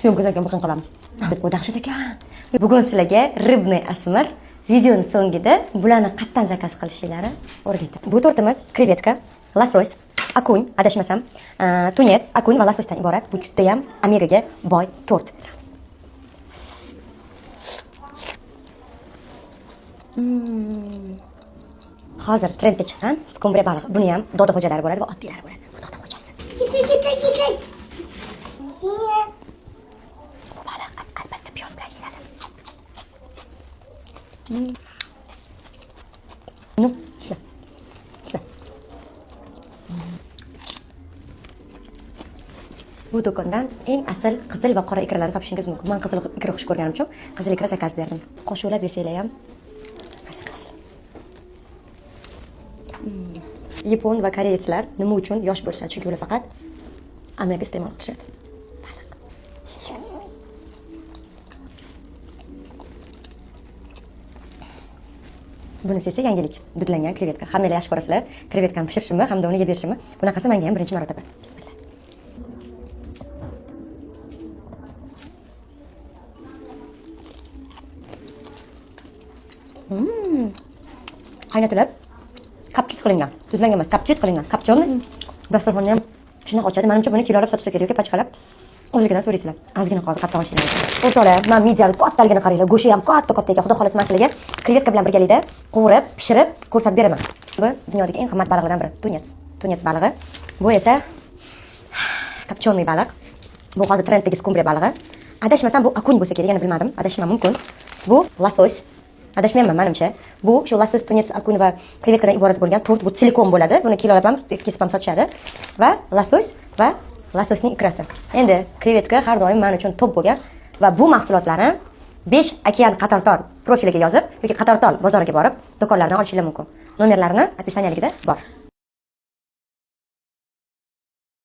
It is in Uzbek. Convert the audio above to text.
syomkadan keyin buqin qilamiz. Bu dahshat ekan. Bugun sizlarga rыбный asmir videoning so'ngida bularni qatdan zakaz qilishingizni o'rgatdim. Bu tortimiz krevetka, losos, akun, adashmasam, tunets, akun va lososdan iborat. Bu juda ham omegaga boy tort. Hozir trendga chiqqan skumbriya balig'i. Buni ham doda xo'jalari bo'ladi va oddiylari bo'ladi. Bu doda xo'jasi. Bu baliq albatta piyoz bilan yeyiladi. Nu, shu. Bu do'kondan eng asl qizil va qora ikralarni topishingiz mumkin. Men qizil ikra xush ko'rganim uchun qizil ikra zakaz berdim. Qo'shuvlab yesanglar ham Yapon va koreyslar nima uchun yosh bo'lishadi? Chunki ular faqat omega iste'mol qilishadi. Bunisi esa yangilik. Dudlangan krevetka. Hammalar yaxshi ko'rasizlar. Krevetkani pishirishimni hamda uni yeb berishimni. Bunaqasi menga ham birinchi marotaba. Bismillah. Qaynatilib kapchit qilingan. Tuzlangan emas, kapchit qilingan. Kapchonni dasturxonni ham shunday ochadi. Menimcha buni kilolab sotishsa kerak, pachqalab. O'zligidan so'raysizlar. Ozgina qoldi, qattiq ochinglar. O'rtoqlar, men medial kattaligini qaranglar. Go'shi ham katta ekan. Xudo xolasa men sizlarga krevetka bilan birgalikda qovurib, pishirib ko'rsatib beraman. Bu dunyodagi eng qimmat baliqlardan biri. Tunets balig'i. Bu esa kapchonli baliq. Bu hozir trenddagi skumbriya balig'i. Adashmasam bu akun bo'lsa kerak, yana bilmadim. Adashmam mumkin. Bu losos. Adashmayman menimcha. Bu shu losos, tunets, akun va krevetkadan iborat bo'lgan tort. Bu silikon bo'ladi. Buni kilolab ham kesib ham sotishadi. Va losos va lososning ikrasi. Endi krevetka har doim men uchun top bo'lgan va bu mahsulotlarni 5 okean qatortol profiliga yozib yoki qatortol bozoriga borib do'konlardan olishingiz mumkin. Nomerlarini opisiyaligida bor.